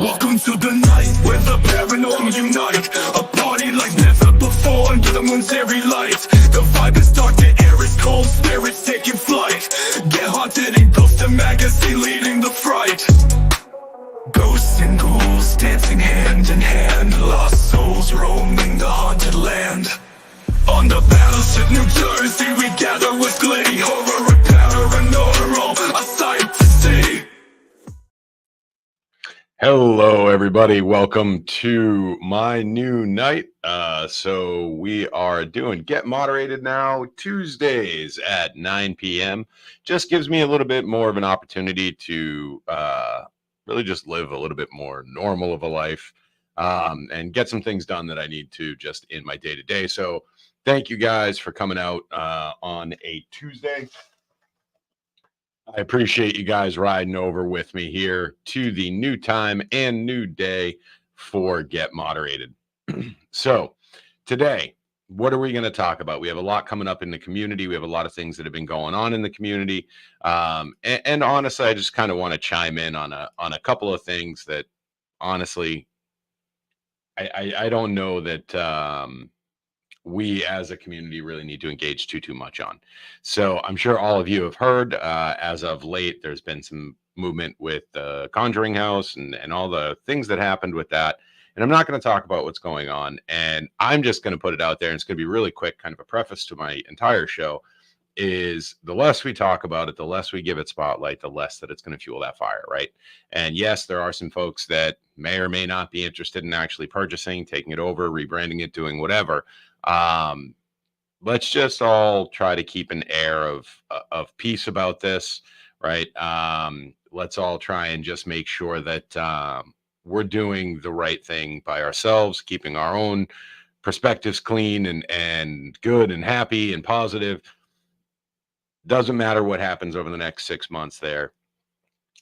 Welcome to the night where the paranormal unite. A party like never before under the moon's airy light. The vibe is dark, the air is cold, spirits taking flight. Get haunted and ghost the magazine leading the fright. Ghosts and ghouls dancing hand in hand. Lost souls roaming the haunted land. On the battleship New Jersey we gather with glee. Horror and paranormal, a sight to see. Hello, everybody. Welcome to my new night. So we are doing Get Moderated now, Tuesdays at 9 p.m. Just gives me a little bit more of an opportunity to really just live a little bit more normal of a life and get some things done that I need to just in my day-to-day. So thank you guys for coming out on a Tuesday. I appreciate you guys riding over with me here to the new time and new day for Get Moderated. So today, what are we going to talk about? We have a lot coming up in the community. We have a lot of things that have been going on in the community. And honestly, I just kind of want to chime in on a couple of things that honestly, I don't know that we as a community really need to engage too much on. So I'm sure all of you have heard as of late, there's been some movement with the Conjuring House and all the things that happened with that. And I'm not going to talk about what's going on. And I'm just going to put it out there. And it's going to be really quick, kind of a preface to my entire show is the less we talk about it, the less we give it spotlight, the less that it's going to fuel that fire, right? And yes, there are some folks that may or may not be interested in actually purchasing, taking it over, rebranding it, doing whatever. Let's just all try to keep an air of peace about this, right? Let's all try and just make sure that we're doing the right thing by ourselves, keeping our own perspectives clean and good and happy and positive. Doesn't matter what happens over the next 6 months there.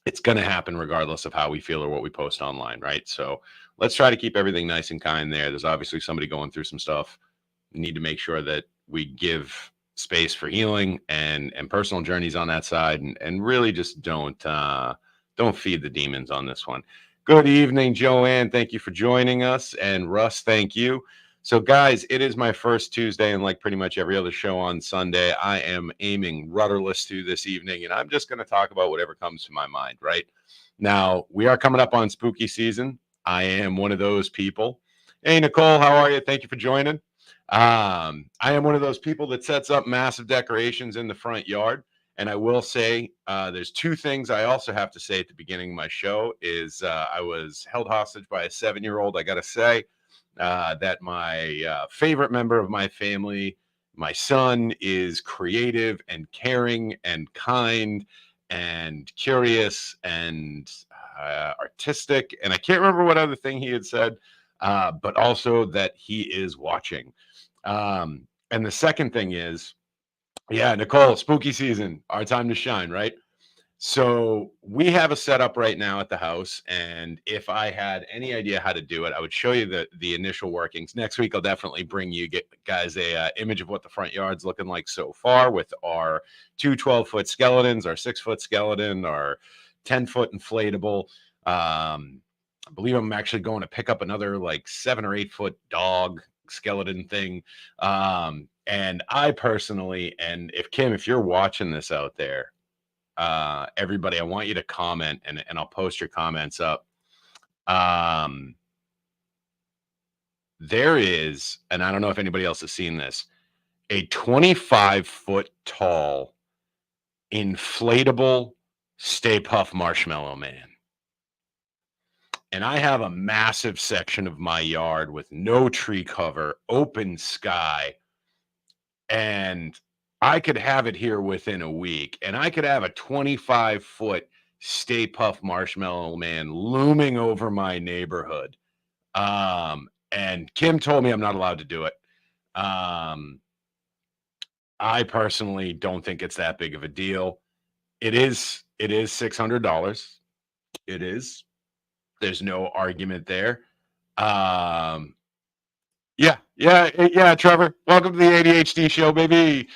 It's going to happen regardless of how we feel or what we post online, right? So let's try to keep everything nice and kind there. There's obviously somebody going through some stuff. We need to make sure that we give space for healing and personal journeys on that side and really just don't feed the demons on this one. Good evening, Joanne. Thank you for joining us. And Russ, thank you. So guys, it is my first Tuesday, and like pretty much every other show on Sunday, I am aiming rudderless through this evening, and I'm just going to talk about whatever comes to my mind, right? Now, we are coming up on spooky season. I am one of those people. Hey, Nicole, how are you? Thank you for joining. I am one of those people that sets up massive decorations in the front yard. And I will say there's two things I also have to say at the beginning of my show is I was held hostage by a 7-year-old. I got to say that my favorite member of my family, my son, is creative and caring and kind and curious and artistic. And I can't remember what other thing he had said, but also that he is watching. And the second thing is, yeah, Nicole, spooky season, our time to shine, right? So we have a setup right now at the house, and if I had any idea how to do it, I would show you the initial workings. Next week, I'll definitely bring you guys a image of what the front yard's looking like so far with our 2 12-foot skeletons, our 6-foot skeleton, our 10-foot inflatable. I believe I'm actually going to pick up another like 7 or 8 foot dog skeleton thing. And I personally, and if Kim, if you're watching this out there, everybody, I want you to comment and I'll post your comments up. There is, and I don't know if anybody else has seen this, a 25-foot tall inflatable Stay Puft Marshmallow Man. And I have a massive section of my yard with no tree cover, open sky, and I could have it here within a week, and I could have a 25-foot Stay Puft Marshmallow Man looming over my neighborhood. And Kim told me I'm not allowed to do it. I personally don't think it's that big of a deal. It is $600. It is. There's no argument there. Yeah, Trevor. Welcome to the ADHD show, baby.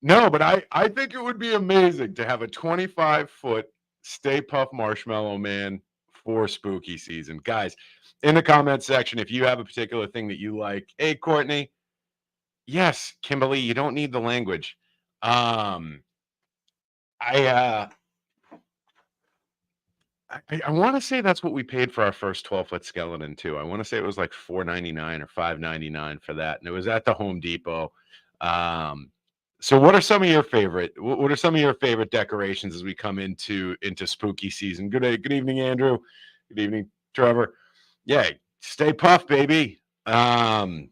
No, but I think it would be amazing to have a 25-foot Stay Puft Marshmallow Man for spooky season. Guys, in the comment section, if you have a particular thing that you like, hey, Courtney, yes, Kimberly, you don't need the language. I I want to say that's what we paid for our first 12-foot skeleton too. I want to say it was like $4.99 or $5.99 for that, and it was at the Home Depot. Um, so what are some of your favorite? What are some of your favorite decorations as we come into spooky season? Good evening, Andrew. Good evening, Trevor. Yeah, stay puff, baby. I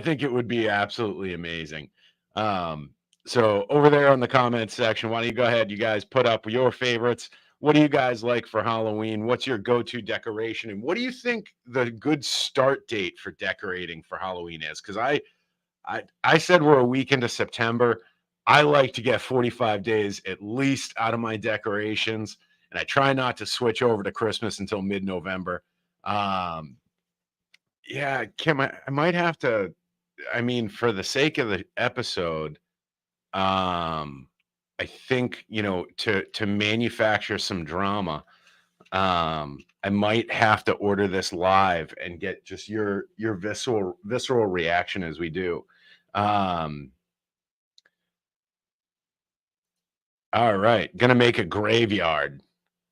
think it would be absolutely amazing. Um, so over there on the comments section, why don't you go ahead, you guys put up your favorites. What do you guys like for Halloween? What's your go-to decoration? And what do you think the good start date for decorating for Halloween is? Because I said we're a week into September. I like to get 45 days at least out of my decorations, and I try not to switch over to Christmas until mid-November. Um, yeah, Kim, I might have to. I mean, for the sake of the episode, I think, to manufacture some drama, I might have to order this live and get just your visceral reaction as we do. Um, all right, gonna make a graveyard.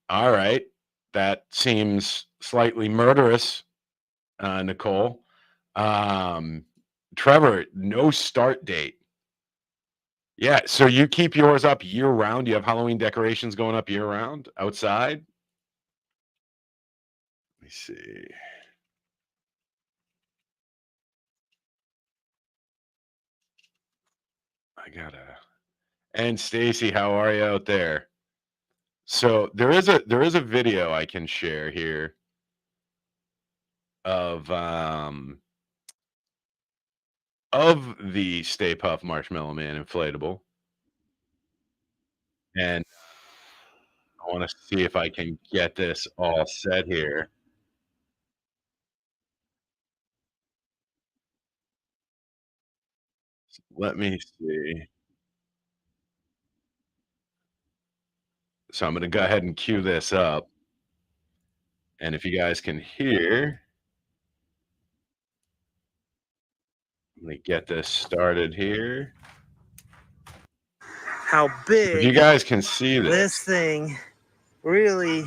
All right, that seems slightly murderous, Nicole. Um, Trevor, no start date. Yeah, so you keep yours up year round? You have Halloween decorations going up year round outside? Let me see. I gotta. And Stacy, how are you out there? So there is a video I can share here of the Stay Puft Marshmallow Man inflatable, and I want to see if I can get this all set here. Let me see. So I'm gonna go ahead and cue this up, and if you guys can hear, let me get this started here. How If you big guys can see this this, thing really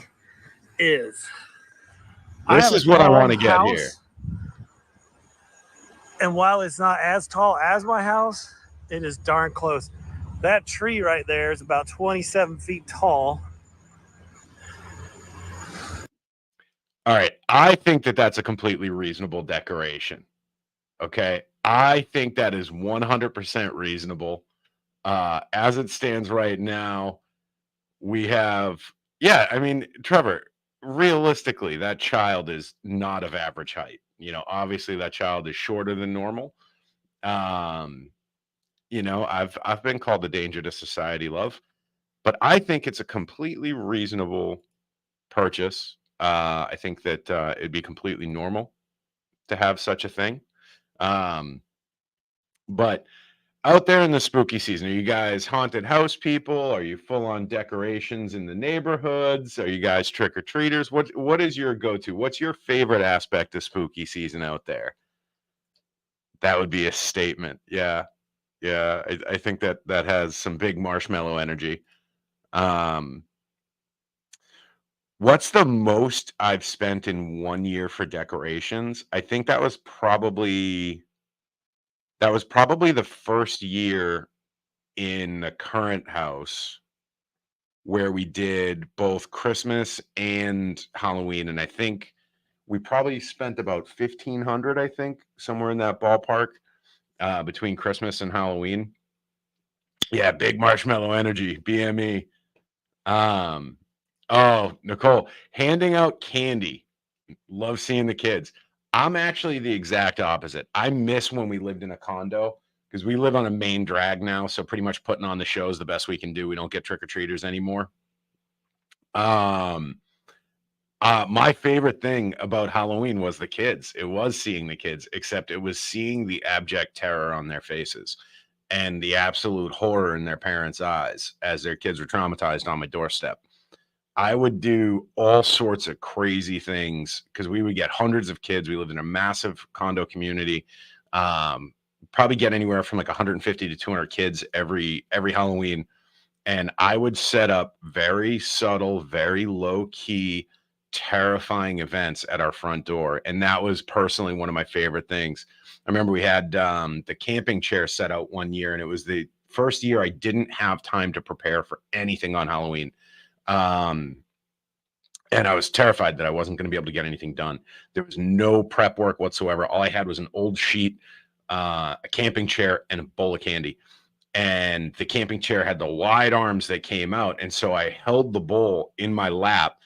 is. this is what I want to get here. And while it's not as tall as my house, it is darn close. That tree right there is about 27 feet tall. All right. I think that that's a completely reasonable decoration. Okay. I think that is 100% reasonable. As it stands right now, we have, yeah, I mean, Trevor, realistically, that child is not of average height. Obviously that child is shorter than normal. Um, I've been called the danger to society, love, but I think it's a completely reasonable purchase. I think that it'd be completely normal to have such a thing. But out there in the spooky season, are you guys haunted house people? Are you full on decorations in the neighborhoods? Are you guys trick or treaters? What is your go to? What's your favorite aspect of spooky season out there? That would be a statement. Yeah, yeah. I think that has some big marshmallow energy. Um, What's the most I've spent in 1 year for decorations? I think that was probably the first year in the current house where we did both Christmas and Halloween, and I think we probably spent about 1,500, I think, somewhere in that ballpark, between Christmas and Halloween. Yeah, big marshmallow energy, BME. Um, oh, Nicole, handing out candy. Love seeing the kids. I'm actually the exact opposite. I miss when we lived in a condo because we live on a main drag now. So pretty much putting on the show is the best we can do. We don't get trick or treaters anymore. Um, my favorite thing about Halloween was the kids. It was seeing the kids, except it was seeing the abject terror on their faces. and the absolute horror in their parents' eyes as their kids were traumatized on my doorstep. I would do all sorts of crazy things because we would get hundreds of kids. We lived in a massive condo community. Um, Probably get anywhere from like 150 to 200 kids every Halloween. And I would set up very subtle, very low key, terrifying events at our front door. And that was personally one of my favorite things. I remember we had the camping chair set out one year, and it was the first year I didn't have time to prepare for anything on Halloween. And I was terrified that I wasn't going to be able to get anything done. There was no prep work whatsoever. All I had was an old sheet, a camping chair, and a bowl of candy. And the camping chair had the wide arms that came out. And so I held the bowl in my lap,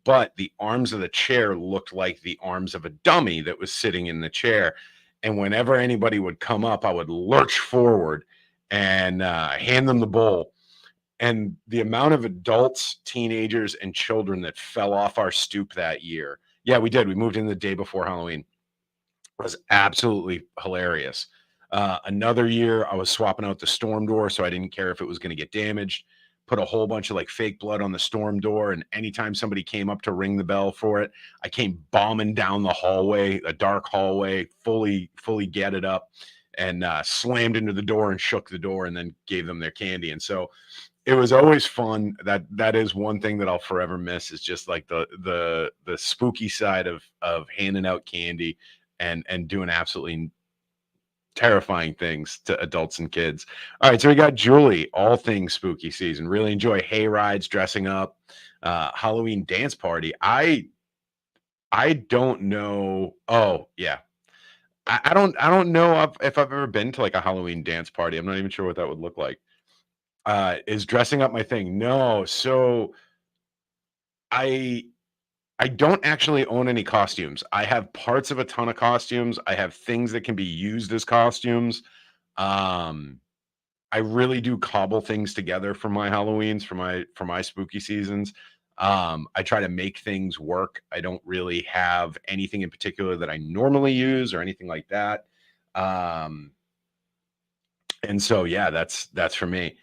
but the arms of the chair looked like the arms of a dummy that was sitting in the chair. And whenever anybody would come up, I would lurch forward and hand them the bowl. And the amount of adults, teenagers, and children that fell off our stoop that year. Yeah, we did. We moved in the day before Halloween. It was absolutely hilarious. Another year, I was swapping out the storm door, so I didn't care if it was going to get damaged. Put a whole bunch of like fake blood on the storm door, and anytime somebody came up to ring the bell for it, I came bombing down the hallway, a dark hallway, fully gadded up, and slammed into the door and shook the door, and then gave them their candy. And so it was always fun. That is one thing that I'll forever miss, is just like the spooky side of handing out candy and doing absolutely terrifying things to adults and kids. All right, so we got Julie, all things spooky season. Really enjoy hay rides, dressing up, Halloween dance party. I don't know. Oh yeah, I don't know if I've ever been to like a Halloween dance party. I'm not even sure what that would look like. Is dressing up my thing? No. So I don't actually own any costumes. I have parts of a ton of costumes. I have things that can be used as costumes. Um, I really do cobble things together for my Halloweens, for my spooky seasons. I try to make things work. I don't really have anything in particular that I normally use or anything like that. And so yeah, that's for me.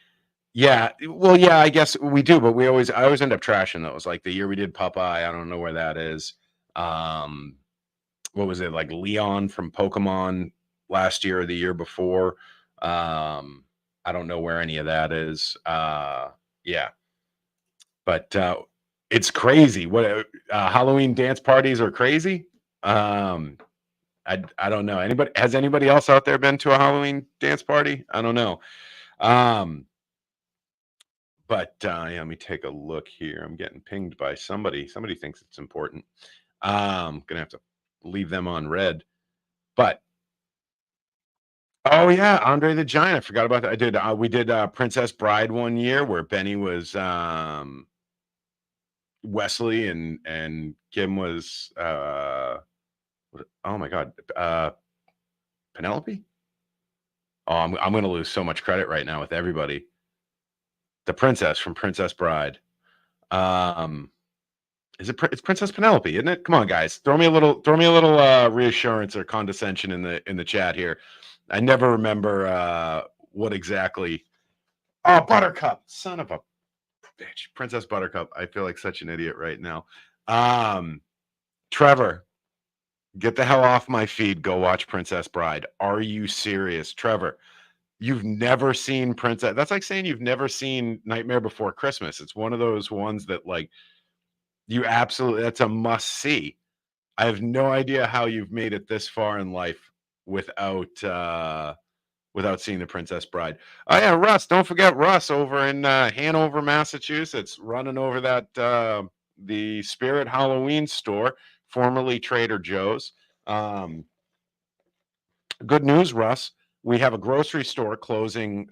Yeah, well, yeah, I guess we do, but I always end up trashing those. Like the year we did Popeye, I don't know where that is. Um, what was it, like Leon from Pokemon last year or the year before? I don't know where any of that is. Yeah, but it's crazy. What Halloween dance parties are crazy. I don't know. Has anybody else out there been to a Halloween dance party? I don't know. But yeah, let me take a look here. I'm getting pinged by somebody. Somebody thinks it's important. Gonna have to leave them on red. But oh yeah, Andre the Giant. I forgot about that. I did. We did Princess Bride one year where Benny was Wesley and Kim was oh my God, Penelope. Oh, I'm gonna lose so much credit right now with everybody. The princess from Princess Bride. It's Princess Penelope, isn't it? Come on, guys. Throw me a little reassurance or condescension in the chat here. I never remember what exactly. Oh, Buttercup, son of a bitch. Princess Buttercup. I feel like such an idiot right now. Trevor, get the hell off my feed. Go watch Princess Bride. Are you serious, Trevor? You've never seen Princess? That's like saying you've never seen Nightmare Before Christmas. It's one of those ones that like you absolutely, that's a must see. I have no idea how you've made it this far in life without seeing The Princess Bride. Oh yeah, Russ, don't forget Russ over in Hanover, Massachusetts, running over that the Spirit Halloween store, formerly Trader Joe's. Good news, Russ. We have a grocery store closing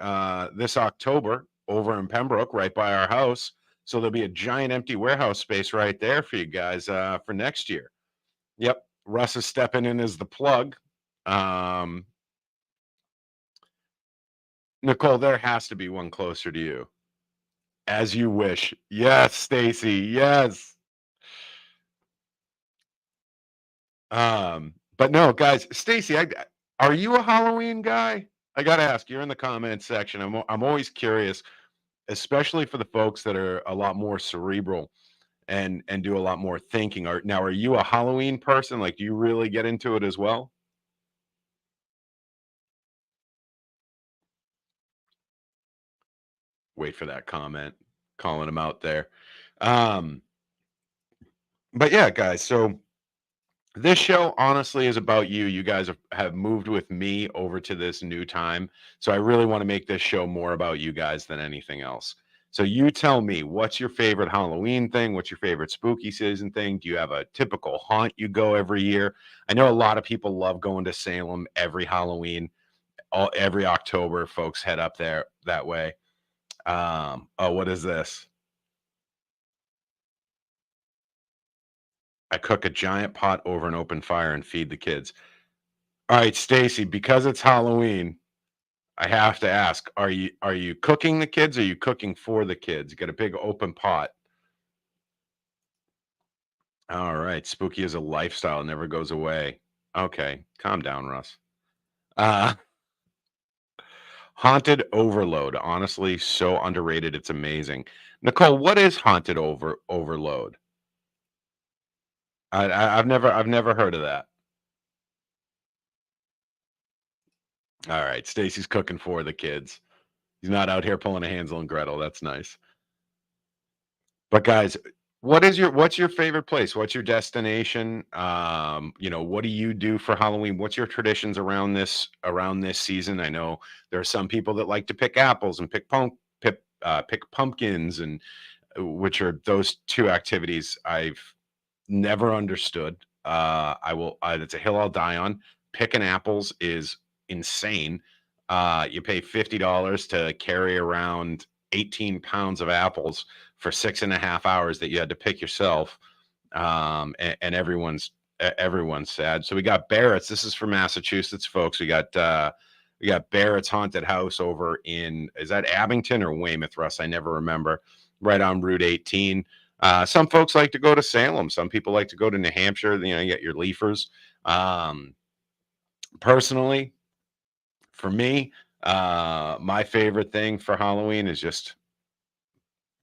this October over in Pembroke, right by our house. So there'll be a giant empty warehouse space right there for you guys for next year. Yep, Russ is stepping in as the plug. Nicole, there has to be one closer to you. As you wish. Yes, Stacy. Yes. But no, guys, Stacy, are you a Halloween guy? I gotta ask, you're in the comment section. I'm always curious, especially for the folks that are a lot more cerebral and do a lot more thinking. Are you a Halloween person? Like, do you really get into it as well? Wait for that comment, calling them out there. Um, but yeah, guys. So this show honestly is about you. You guys have moved with me over to this new time. So I really want to make this show more about you guys than anything else. So you tell me, what's your favorite Halloween thing? What's your favorite spooky season thing? Do you have a typical haunt you go every year? I know a lot of people love going to Salem every Halloween. Every October, folks head up there that way. Oh, what is this? I cook a giant pot over an open fire and feed the kids. All right, Stacy, because it's Halloween, I have to ask, are you cooking the kids or are you cooking for the kids? You got a big open pot. All right, spooky is a lifestyle, it never goes away. Okay, calm down, Russ. Uh Haunted Overload, honestly, so underrated, it's amazing. Nicole, what is Haunted Overload? I've never heard of that. All right, Stacy's cooking for the kids. He's not out here pulling a Hansel and Gretel. That's nice. But guys, what's your favorite place? What's your destination? What do you do for Halloween? What's your traditions around this season? I know there are some people that like to pick apples and pick pumpkins, and which are those two activities I've never understood. It's a hill I'll die on. Picking apples is insane. You pay $50 to carry around 18 pounds of apples for 6.5 hours that you had to pick yourself. And everyone's sad. So we got Barrett's. This is from Massachusetts, folks. We got Barrett's Haunted House over is that Abington or Weymouth, Russ? I never remember. Right on Route 18. Some folks like to go to Salem. Some people like to go to New Hampshire. You get your leafers. Personally, for me, my favorite thing for Halloween is just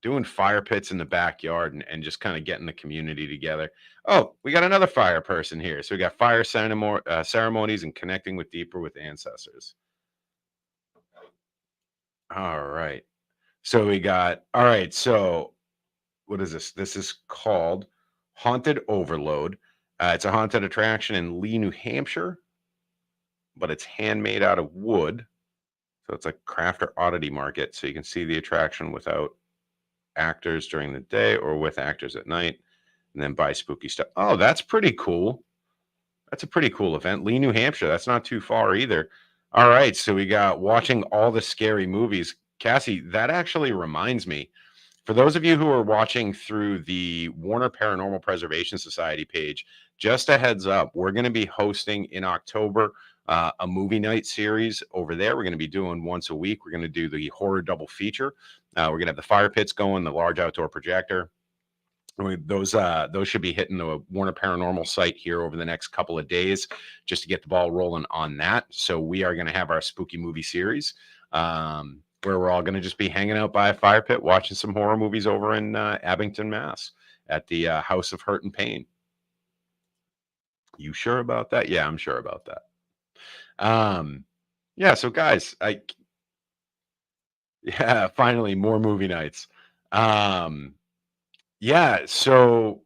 doing fire pits in the backyard and just kind of getting the community together. Oh, we got another fire person here. So we got fire ceremonies and connecting deeper with ancestors. All right. All right. So what is this? This is called Haunted Overload. It's a haunted attraction in Lee, New Hampshire, but it's handmade out of wood. So it's a craft or oddity market. So you can see the attraction without actors during the day or with actors at night, and then buy spooky stuff. Oh, that's pretty cool. That's a pretty cool event. Lee, New Hampshire. That's not too far either. All right. So we got watching all the scary movies. Cassie, that actually reminds me. For those of you who are watching through the Warner Paranormal Preservation Society page, just a heads up, we're going to be hosting in October a movie night series over there. We're going to be doing once a week. We're going to do the horror double feature. We're going to have the fire pits going, the large outdoor projector. Those should be hitting the Warner Paranormal site here over the next couple of days just to get the ball rolling on that. So we are going to have our spooky movie series where we're all going to just be hanging out by a fire pit watching some horror movies over in Abington, Mass at the House of Hurt and Pain. You sure about that? Yeah, I'm sure about that. Yeah, so guys, finally more movie nights. Yeah, so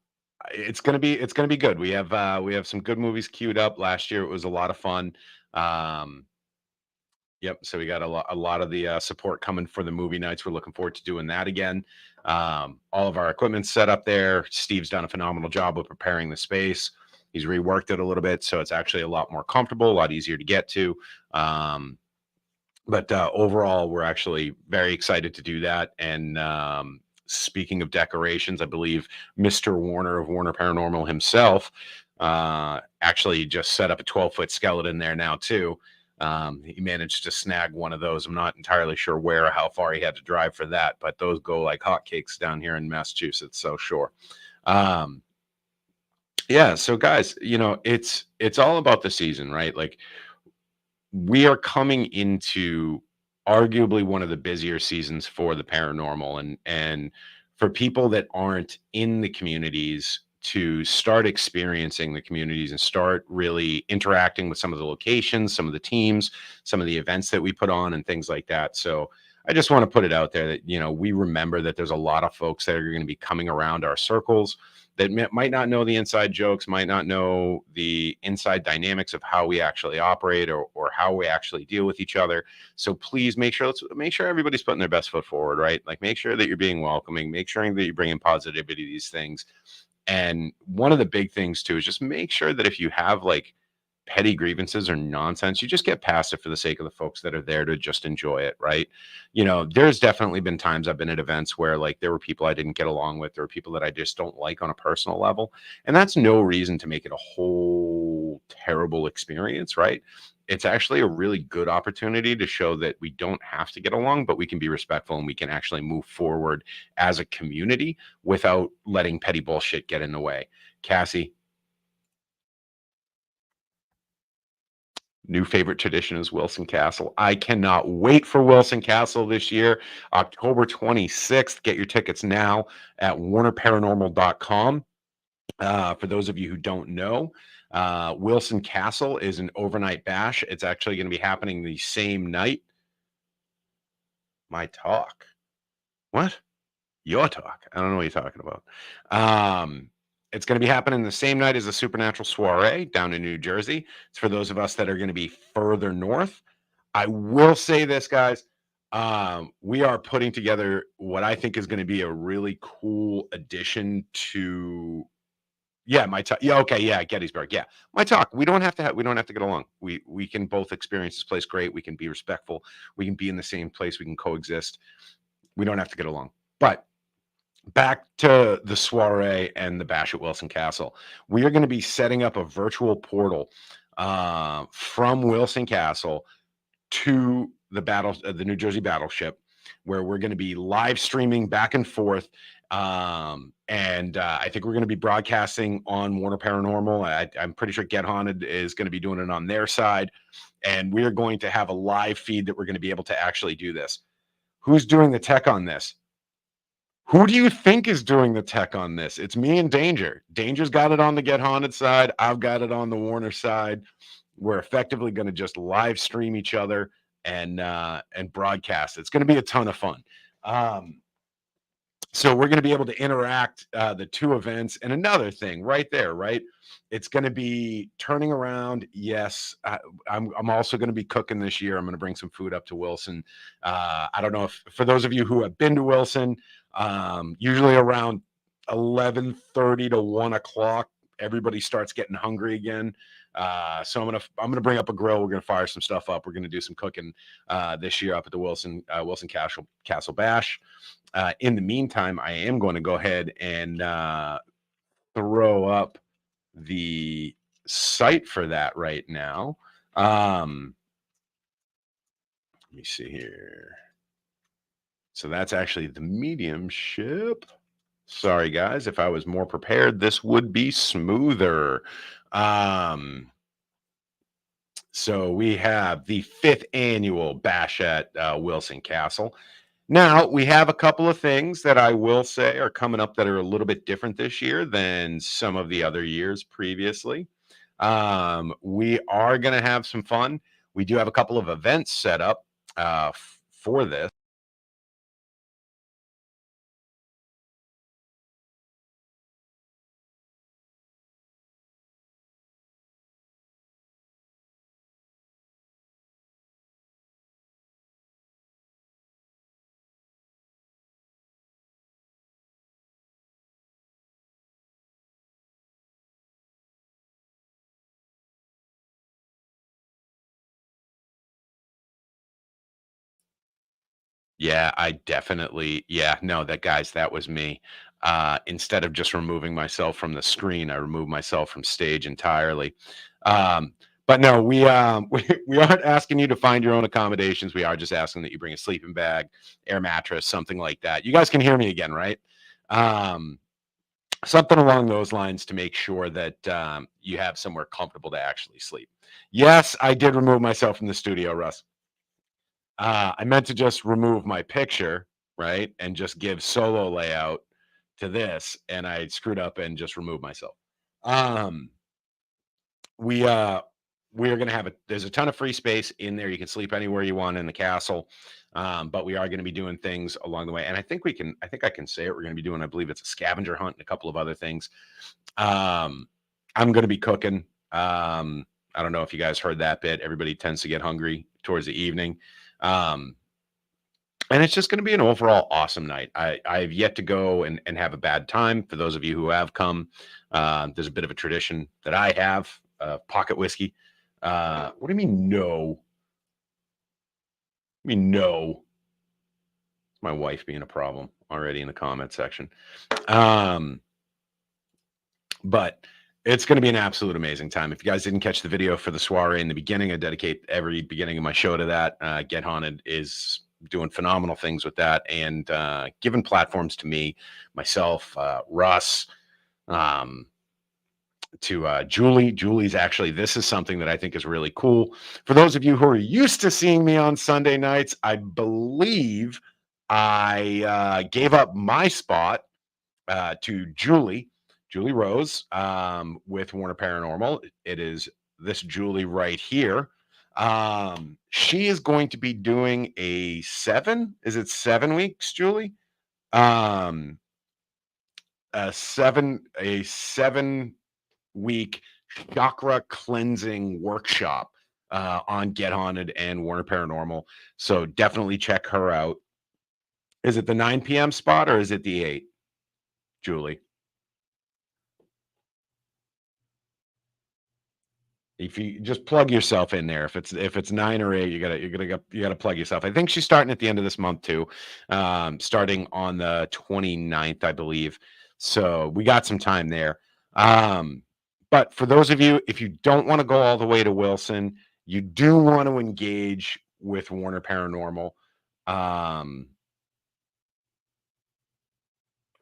it's gonna be good. We have some good movies queued up. Last year it was a lot of fun. Yep, so we got a lot of the support coming for the movie nights. We're looking forward to doing that again. All of our equipment's set up there. Steve's done a phenomenal job of preparing the space. He's reworked it a little bit, so it's actually a lot more comfortable, a lot easier to get to. But overall, we're actually very excited to do that. And speaking of decorations, I believe Mr. Warner of Warner Paranormal himself actually just set up a 12-foot skeleton there now too. He managed to snag one of those. I'm not entirely sure where or how far he had to drive for that, but those go like hotcakes down here in Massachusetts. So sure. Yeah. So guys, it's all about the season, right? Like we are coming into arguably one of the busier seasons for the paranormal, and for people that aren't in the communities to start experiencing the communities and start really interacting with some of the locations, some of the teams, some of the events that we put on and things like that. So I just want to put it out there that, we remember that there's a lot of folks that are going to be coming around our circles that might not know the inside jokes, might not know the inside dynamics of how we actually operate or how we actually deal with each other. So please make sure everybody's putting their best foot forward, right? Like, make sure that you're being welcoming, make sure that you're bringing positivity to these things. And one of the big things too is just make sure that if you have like petty grievances or nonsense, you just get past it for the sake of the folks that are there to just enjoy it, right? There's definitely been times I've been at events where like there were people I didn't get along with, there were people that I just don't like on a personal level, and that's no reason to make it a whole terrible experience, right? It's actually a really good opportunity to show that we don't have to get along, but we can be respectful and we can actually move forward as a community without letting petty bullshit get in the way. Cassie, new favorite tradition is Wilson Castle. I cannot wait for Wilson Castle this year, October 26th. Get your tickets now at warnerparanormal.com. For those of you who don't know, Wilson Castle is an overnight bash. It's actually going to be happening the same night. My talk. What? Your talk. I don't know what you're talking about. It's going to be happening the same night as the Supernatural Soiree down in New Jersey. It's for those of us that are going to be further north. I will say this, guys. We are putting together what I think is going to be a really cool addition to my talk. Gettysburg. Yeah, my talk. We don't have to get along. We can both experience this place great. We can be respectful. We can be in the same place. We can coexist. We don't have to get along. But back to the soiree and the bash at Wilson Castle. We are going to be setting up a virtual portal from Wilson Castle to the New Jersey Battleship, where we're going to be live streaming back and forth. And I think we're going to be broadcasting on Warner Paranormal. I'm pretty sure Get Haunted is going to be doing it on their side. And we are going to have a live feed that we're going to be able to actually do this. Who's doing the tech on this? Who do you think is doing the tech on this? It's me and Danger. Danger's got it on the Get Haunted side. I've got it on the Warner side. We're effectively going to just live stream each other and broadcast. It's going to be a ton of fun. So we're going to be able to interact the two events. And another thing right there, right? It's going to be turning around. Yes, I'm also going to be cooking this year. I'm going to bring some food up to Wilson. I don't know if for those of you who have been to Wilson, usually around 11:30 to 1 o'clock, everybody starts getting hungry again. So I'm gonna bring up a grill. We're gonna fire some stuff up. We're gonna do some cooking this year up at the Wilson Castle Bash. In the meantime, I am going to go ahead and throw up the site for that right now. Let me see here. So that's actually the Mediumship. Sorry, guys. If I was more prepared, this would be smoother. So we have the 5th annual bash at Wilson Castle. Now, we have a couple of things that I will say are coming up that are a little bit different this year than some of the other years previously. We are going to have some fun. We do have a couple of events set up for this. Yeah, that was me. Instead of just removing myself from the screen, I removed myself from stage entirely. But no, we aren't asking you to find your own accommodations. We are just asking that you bring a sleeping bag, air mattress, something like that. You guys can hear me again, right? something along those lines to make sure that you have somewhere comfortable to actually sleep. Yes, I did remove myself from the studio, Russ. I meant to just remove my picture, right, and just give solo layout to this, and I screwed up and just removed myself. Um, we are going to have there's a ton of free space in there. You can sleep anywhere you want in the castle. But we are going to be doing things along the way. And I think I can say it. We're going to be doing, I believe it's a scavenger hunt and a couple of other things. I'm going to be cooking. I don't know if you guys heard that bit. Everybody tends to get hungry towards the evening. And it's just going to be an overall awesome night. I've yet to go and have a bad time. For those of you who have come, there's a bit of a tradition that I have, pocket whiskey. What do you mean, no? I mean, no. My wife being a problem already in the comment section. But it's going to be an absolute amazing time. If you guys didn't catch the video for the soiree in the beginning, I dedicate every beginning of my show to that. Get Haunted is doing phenomenal things with that and giving platforms to me, myself, Russ, to Julie. Julie's actually, this is something that I think is really cool. For those of you who are used to seeing me on Sunday nights, I believe I gave up my spot to Julie Rose with Warner Paranormal. It is this Julie right here. She is going to be doing a 7 weeks, Julie? A 7-week chakra cleansing workshop on Get Haunted and Warner Paranormal. So definitely check her out. Is it the 9 p.m. spot or is it the 8, Julie? If you just plug yourself in there, if it's 9 or 8, you gotta plug yourself. I think she's starting at the end of this month too, starting on the 29th, I believe. So we got some time there. But for those of you, if you don't want to go all the way to Wilson, you do want to engage with Warner Paranormal.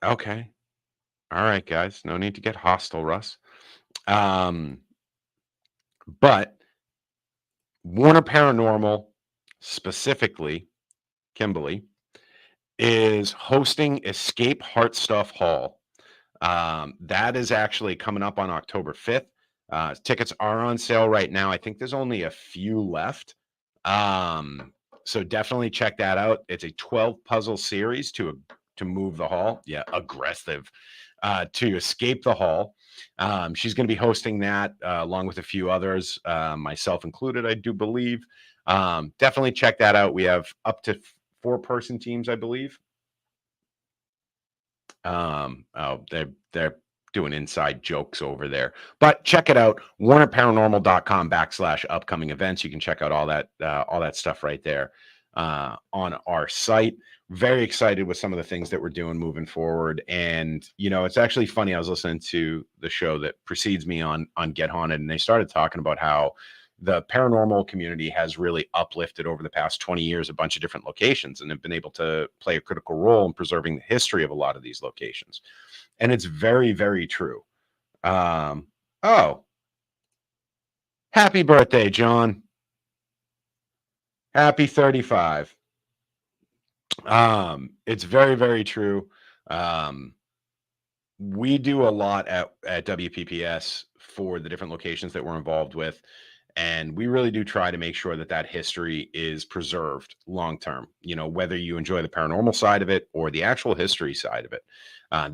Okay. All right, guys. No need to get hostile, Russ. But Warner Paranormal, specifically, Kimberly, is hosting Escape Heartstuff Hall. That is actually coming up on October 5th. Tickets are on sale right now. I think there's only a few left. So definitely check that out. It's a 12 puzzle series to move the hall. Yeah, aggressive. To escape the hall. She's going to be hosting that along with a few others, myself included, I do believe. Definitely check that out. We have up to 4-person teams, I believe. They're doing inside jokes over there, but check it out. WarnerParanormal.com/upcoming events. You can check out all that stuff right there on our site. Very excited with some of the things that we're doing moving forward. And, it's actually funny. I was listening to the show that precedes me on Get Haunted, and they started talking about how the paranormal community has really uplifted over the past 20 years a bunch of different locations and have been able to play a critical role in preserving the history of a lot of these locations. And it's very, very true. Oh, happy birthday, John. Happy 35. It's very, very true. We do a lot at WPPS for the different locations that we're involved with. And we really do try to make sure that history is preserved long term, whether you enjoy the paranormal side of it or the actual history side of it.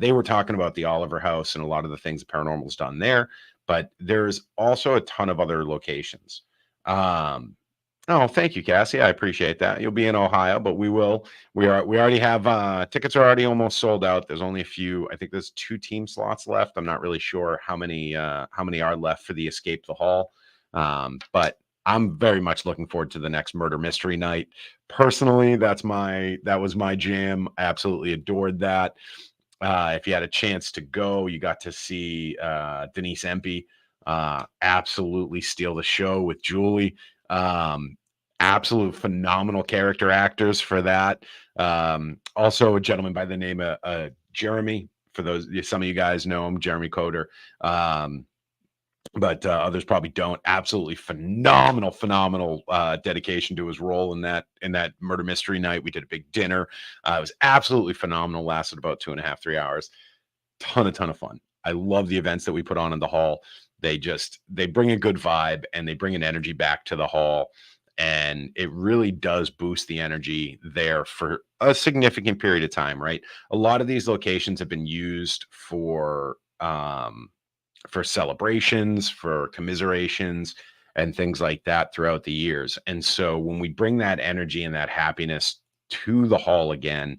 They were talking about the Oliver House and a lot of the things the paranormal's done there, but there's also a ton of other locations. Oh, thank you, Cassie. I appreciate that. You'll be in Ohio, but we will. We already have tickets are already almost sold out. There's only a few. I think there's 2 team slots left. I'm not really sure how many are left for the Escape the Hall. But I'm very much looking forward to the next murder mystery night. Personally, that was my jam. I absolutely adored that. If you had a chance to go, you got to see Denise Empey absolutely steal the show with Julie. Absolute phenomenal character actors for that. Also a gentleman by the name of Jeremy for those, some of you guys know him, Jeremy Coder. But others probably don't. Absolutely phenomenal dedication to his role in that murder mystery night. We did a big dinner. It was absolutely phenomenal. Lasted about 2.5, 3 hours. Ton of fun. I love the events that we put on in the hall. They bring a good vibe and they bring an energy back to the hall, and it really does boost the energy there for a significant period of time. Right, a lot of these locations have been used for celebrations, for commiserations, and things like that throughout the years. And so when we bring that energy and that happiness to the hall again,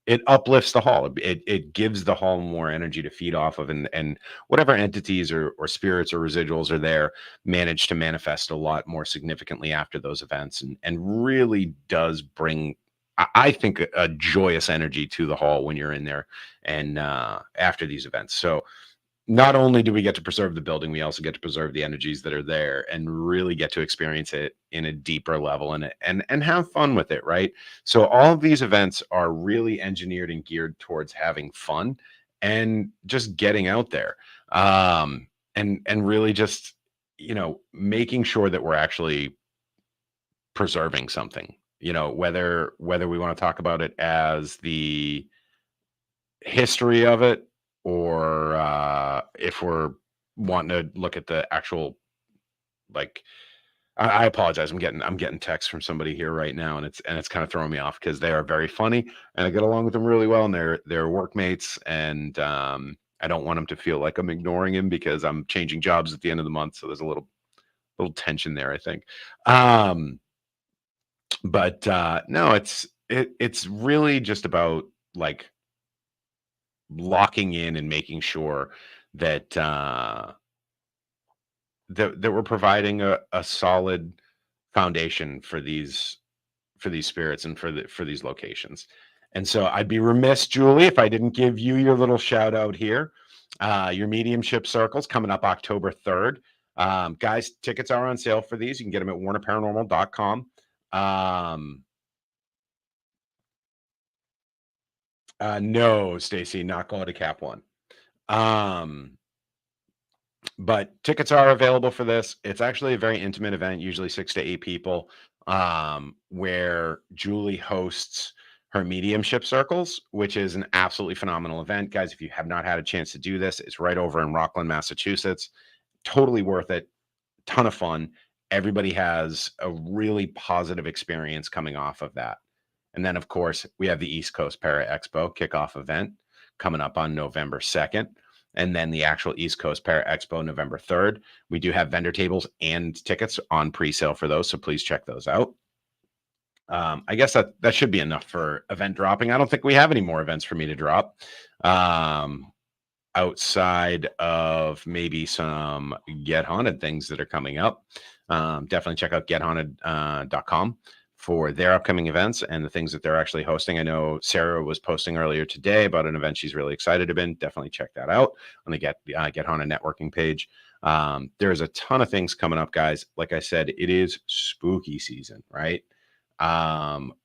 it uplifts the hall. It gives the hall more energy to feed off of, and whatever entities or spirits or residuals are there manage to manifest a lot more significantly after those events, and really does bring, I think, a joyous energy to the hall when you're in there and after these events. So not only do we get to preserve the building, we also get to preserve the energies that are there and really get to experience it in a deeper level and have fun with it, right? So all of these events are really engineered and geared towards having fun and just getting out there, and really just, making sure that we're actually preserving something. Whether we want to talk about it as the history of it, or if we're wanting to look at the actual, like, I apologize. I'm getting texts from somebody here right now, and it's kind of throwing me off because they are very funny and I get along with them really well, and they're workmates, and I don't want them to feel like I'm ignoring him because I'm changing jobs at the end of the month, so there's a little tension there, I think. But no, it's really just about, like, locking in and making sure that that we're providing a solid foundation for these spirits and for these locations. And so I'd be remiss, Julie, if I didn't give you your little shout out here. Your mediumship circles coming up October 3rd. Guys, tickets are on sale for these. You can get them at warnerparanormal.com. No, Stacy, not going to Cap One. But tickets are available for this. It's actually a very intimate event, usually 6 to 8 people, where Julie hosts her mediumship circles, which is an absolutely phenomenal event. Guys, if you have not had a chance to do this, it's right over in Rockland, Massachusetts. Totally worth it. Ton of fun. Everybody has a really positive experience coming off of that. And then, of course, we have the East Coast Para Expo kickoff event coming up on November 2nd. And then the actual East Coast Para Expo, November 3rd. We do have vendor tables and tickets on pre-sale for those, so please check those out. I guess that should be enough for event dropping. I don't think we have any more events for me to drop, outside of maybe some Get Haunted things that are coming up. Definitely check out gethaunted.com for their upcoming events and the things that they're actually hosting. I know Sarah was posting earlier today about an event she's really excited about. Definitely check that out on the Get Haunted networking page. There's a ton of things coming up, guys. Like I said, it is spooky season, right?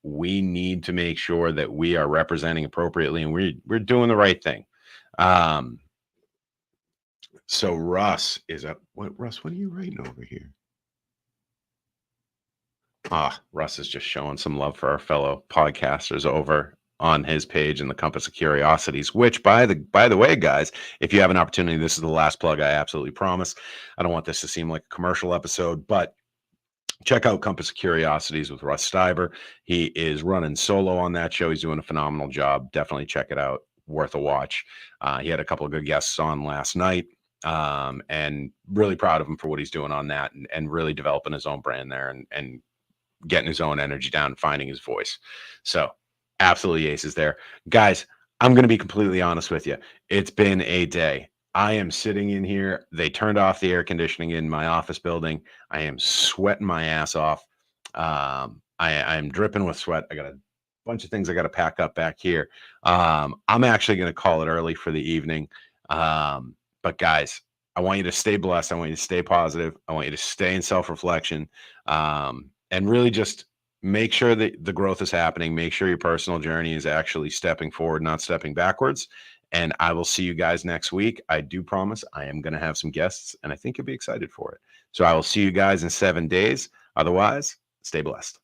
We need to make sure that we are representing appropriately and we're doing the right thing. So Russ is up. Russ, what are you writing over here? Russ is just showing some love for our fellow podcasters over on his page in the Compass of Curiosities, which by the way, guys, if you have an opportunity, this is the last plug, I absolutely promise. I don't want this to seem like a commercial episode, but check out Compass of Curiosities with Russ Steiber. He is running solo on that show. He's doing a phenomenal job. Definitely check it out. Worth a watch. He had a couple of good guests on last night, and really proud of him for what he's doing on that, and really developing his own brand there and getting his own energy down and finding his voice. So absolutely aces there. Guys, I'm going to be completely honest with you. It's been a day. I am sitting in here. They turned off the air conditioning in my office building. I am sweating my ass off. I'm dripping with sweat. I got a bunch of things I got to pack up back here. I'm actually going to call it early for the evening. But guys, I want you to stay blessed. I want you to stay positive. I want you to stay in self-reflection. And really just make sure that the growth is happening. Make sure your personal journey is actually stepping forward, not stepping backwards. And I will see you guys next week. I do promise I am going to have some guests, and I think you'll be excited for it. So I will see you guys in 7 days. Otherwise, stay blessed.